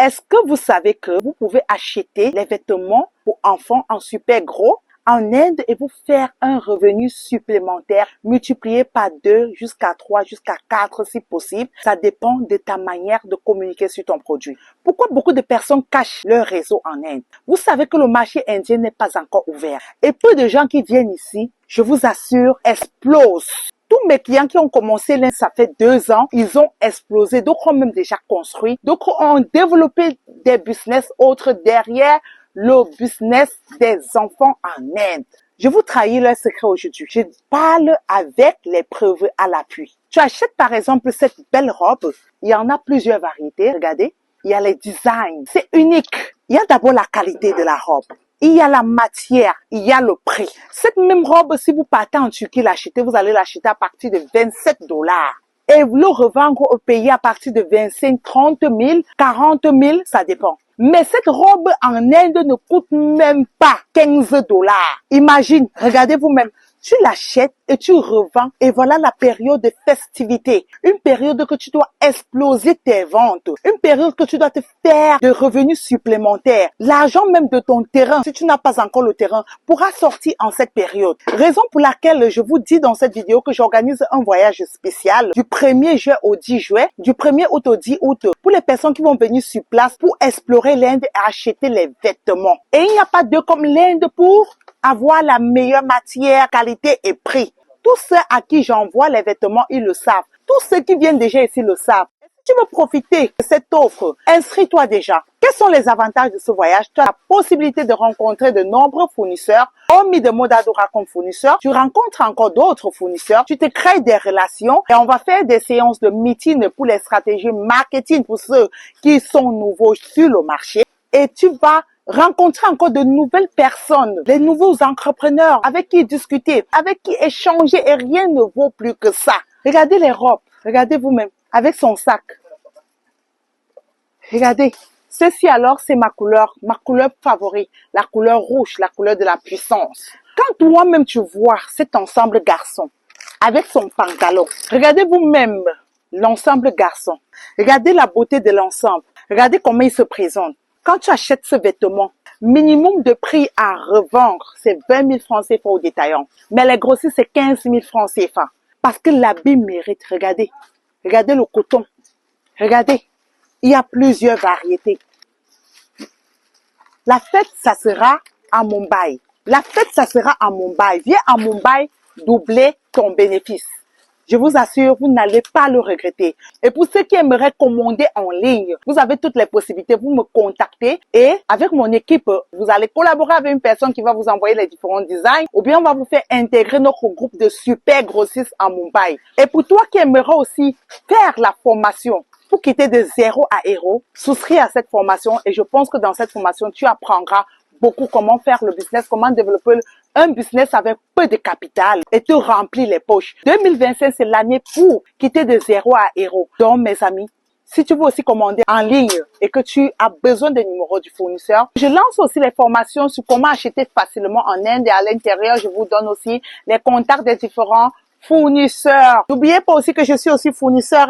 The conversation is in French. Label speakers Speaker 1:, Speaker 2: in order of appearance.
Speaker 1: Est-ce que vous savez que vous pouvez acheter les vêtements pour enfants en super gros en Inde et vous faire un revenu supplémentaire multiplié par 2 jusqu'à 3 jusqu'à 4 si possible. Ça dépend de ta manière de communiquer sur ton produit. Pourquoi beaucoup de personnes cachent leur réseau en Inde? Vous savez que le marché indien n'est pas encore ouvert. Et peu de gens qui viennent ici, je vous assure, explosent. Tous mes clients qui ont commencé l'Inde, ça fait 2 ans, ils ont explosé. D'autres ont même déjà construit. D'autres ont développé des business autres derrière le business des enfants en Inde. Je vous trahis leur secret aujourd'hui. Je parle avec les preuves à l'appui. Tu achètes par exemple cette belle robe. Il y en a plusieurs variétés. Regardez. Il y a les designs. C'est unique. Il y a d'abord la qualité de la robe. Il y a la matière, il y a le prix. Cette même robe, si vous partez en Turquie l'acheter, vous allez l'acheter à partir de 27 $. Et vous le revendre au pays à partir de 25, 30 000, 40 000, ça dépend. Mais cette robe en Inde ne coûte même pas 15 $. Imagine, regardez vous-même. Tu l'achètes et tu revends et voilà la période de festivité. Une période que tu dois exploser tes ventes. Une période que tu dois te faire de revenus supplémentaires. L'argent même de ton terrain, si tu n'as pas encore le terrain, pourra sortir en cette période. Raison pour laquelle je vous dis dans cette vidéo que j'organise un voyage spécial du 1er juin au 10 juillet, du 1er août au 10 août, pour les personnes qui vont venir sur place pour explorer l'Inde et acheter les vêtements. Et il n'y a pas de comme l'Inde pour avoir la meilleure matière, qualité et prix. Tous ceux à qui j'envoie les vêtements, ils le savent. Tous ceux qui viennent déjà ici le savent. Si tu veux profiter de cette offre, inscris-toi déjà. Quels sont les avantages de ce voyage? Tu as la possibilité de rencontrer de nombreux fournisseurs. Hormis de Modadora comme fournisseur, tu rencontres encore d'autres fournisseurs. Tu te crées des relations et on va faire des séances de meeting pour les stratégies marketing pour ceux qui sont nouveaux sur le marché. Et tu vas rencontrer encore de nouvelles personnes, les nouveaux entrepreneurs avec qui discuter, avec qui échanger et rien ne vaut plus que ça. Regardez les robes, regardez vous-même, avec son sac. Regardez, ceci alors c'est ma couleur favorite, la couleur rouge, la couleur de la puissance. Quand toi-même tu vois cet ensemble garçon avec son pantalon, regardez vous-même l'ensemble garçon, regardez la beauté de l'ensemble, regardez comment il se présente. Quand tu achètes ce vêtement, minimum de prix à revendre, c'est 20 000 francs CFA au détaillant. Mais les grossistes, c'est 15 000 francs CFA. Parce que l'habit mérite. Regardez. Regardez le coton. Regardez. Il y a plusieurs variétés. La fête, ça sera à Mumbai. La fête, ça sera à Mumbai. Viens à Mumbai doubler ton bénéfice. Je vous assure, vous n'allez pas le regretter. Et pour ceux qui aimeraient commander en ligne, vous avez toutes les possibilités. Vous me contactez et avec mon équipe, vous allez collaborer avec une personne qui va vous envoyer les différents designs ou bien on va vous faire intégrer notre groupe de super grossistes en Mumbai. Et pour toi qui aimerais aussi faire la formation pour quitter de 0 à héros, souscris à cette formation et je pense que dans cette formation, tu apprendras beaucoup comment faire le business, comment développer un business avec peu de capital et te remplir les poches. 2025, c'est l'année pour quitter de 0 à héros. Donc, mes amis, si tu veux aussi commander en ligne et que tu as besoin des numéros du fournisseur, je lance aussi les formations sur comment acheter facilement en Inde et à l'intérieur, je vous donne aussi les contacts des différents fournisseurs. N'oubliez pas aussi que je suis aussi fournisseur